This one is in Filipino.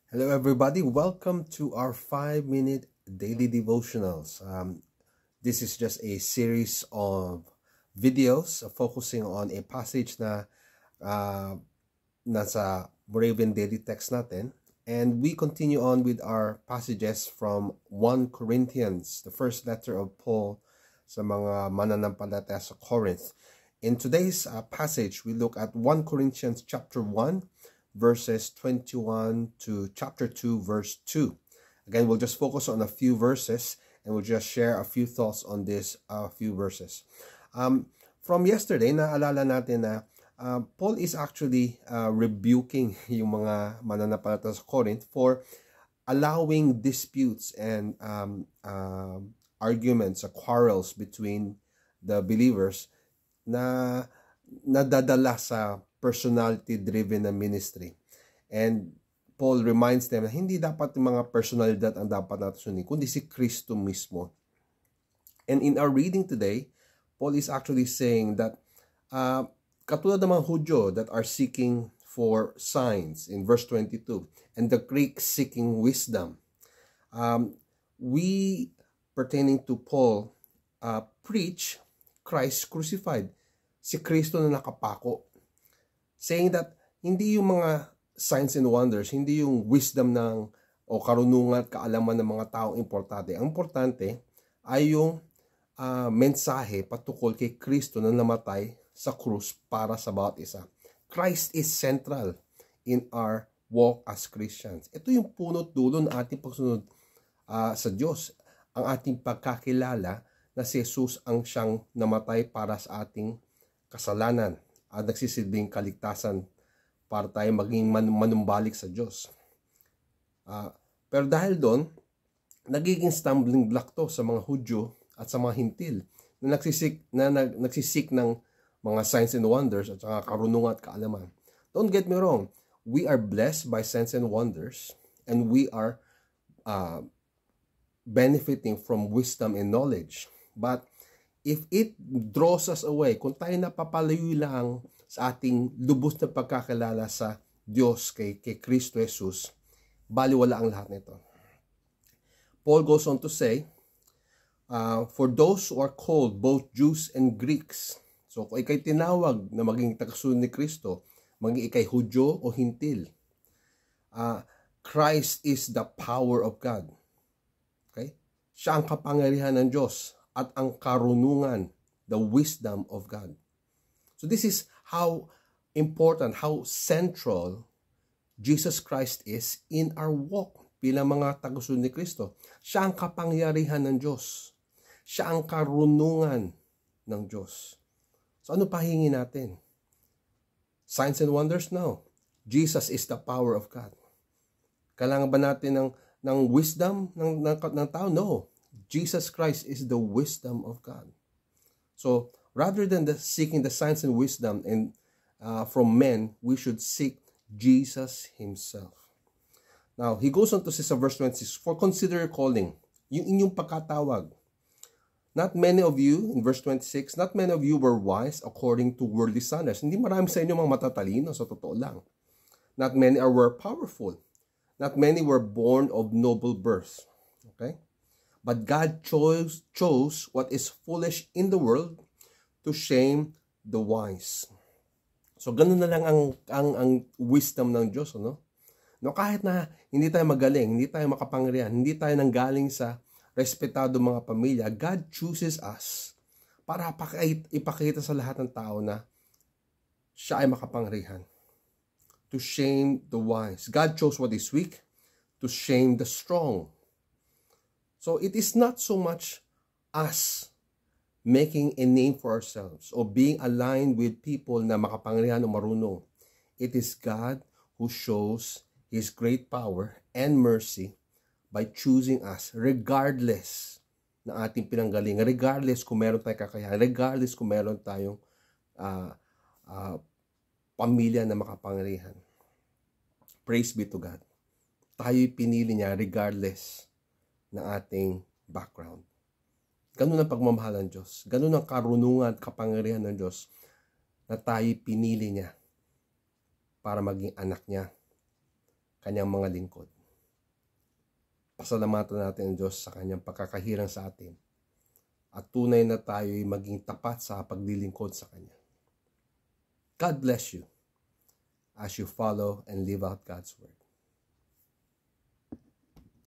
Hello, everybody. Welcome to our 5-minute daily devotionals. This is just a series of videos focusing on a passage na nasa Moravian Daily Text natin. And we continue on with our passages from 1 Corinthians, the first letter of Paul sa mga mananampalataya sa Corinth. In today's passage, we look at 1 Corinthians chapter 1, verses 21 to chapter 2, verse 2. Again, we'll just focus on a few verses and we'll just share a few thoughts on these few verses. From yesterday, naalala natin na Paul is actually rebuking yung mga mananampalataya sa Corinth for allowing disputes and arguments, quarrels between the believers na nadadala sa personality-driven na ministry. And Paul reminds them na hindi dapat yung mga personalidad ang dapat natin sundin, kundi si Kristo mismo. And in our reading today, Paul is actually saying that katulad ng mga Hudyo that are seeking for signs in verse 22, and the Greeks seeking wisdom, we, pertaining to Paul, preach Christ crucified, si Kristo na nakapako. Saying that hindi yung mga signs and wonders, hindi yung wisdom o karunungan at kaalaman ng mga taong importante. Ang importante ay yung mensahe patungkol kay Kristo na namatay sa krus para sa bawat isa. Christ is central in our walk as Christians. Ito yung punot dulo ng ating pagsunod sa Diyos. Ang ating pagkakilala na si Jesus ang siyang namatay para sa ating kasalanan at nagsisilbing kaligtasan para tayo maging manumbalik sa Diyos. Pero dahil doon, nagiging stumbling block to sa mga Hudyo at sa mga Hintil na nagsisik ng mga signs and wonders at saka karunungan at kaalaman. Don't get me wrong, we are blessed by signs and wonders and we are benefiting from wisdom and knowledge. But if it draws us away, kung tayo napapalayo lang sa ating lubos na pagkakilala sa Diyos, kay Kristo Jesus, baliwala ang lahat nito. Paul goes on to say, for those who are called both Jews and Greeks, so kung ikay tinawag na maging tagasunod ni Kristo, maging ikay Hudyo o Hintil, Christ is the power of God. Okay? Siya ang kapangyarihan ng Diyos at ang karunungan, the wisdom of God. So this is how important, how central Jesus Christ is in our walk bilang mga tagasunod ni Kristo. Siya ang kapangyarihan ng Diyos. Siya ang karunungan ng Diyos. So ano pahingi natin? Signs and wonders? No. Jesus is the power of God. Kailangan ba natin ng wisdom ng tao? No. Jesus Christ is the wisdom of God. So, rather than seeking the signs and wisdom from men, we should seek Jesus Himself. Now, he goes on to say sa verse 26, for consider your calling, yung inyong pagkatawag. Not many of you, in verse 26, not many of you were wise according to worldly standards. Hindi marami sa inyo mga matatalino, sa totoo lang. Not many were powerful. Not many were born of noble birth. Okay? But God chose what is foolish in the world to shame the wise. So ganun na lang ang wisdom ng Diyos, no? No, kahit na hindi tayo magaling, hindi tayo makapangyarihan, hindi tayo nanggaling sa respetado mga pamilya, God chooses us para ipakita sa lahat ng tao na siya ay makapangyarihan. To shame the wise. God chose what is weak to shame the strong. So it is not so much us making a name for ourselves or being aligned with people na makapangyarihan o marunong. It is God who shows His great power and mercy by choosing us regardless ng ating pinanggalingan, regardless kung meron tayong kakayahan, regardless kung meron tayong pamilya na makapangyarihan. Praise be to God. Tayo'y pinili niya regardless ng ating background. Ganun ang pagmamahal ng Diyos. Ganun ang karunungan at kapangyarihan ng Diyos na tayo pinili niya para maging anak niya, kanyang mga lingkod. pasalamatan natin ang Diyos sa kanyang pagkakahirang sa atin at tunay na tayo'y maging tapat sa paglilingkod sa Kanya. God bless you as you follow and live out God's Word.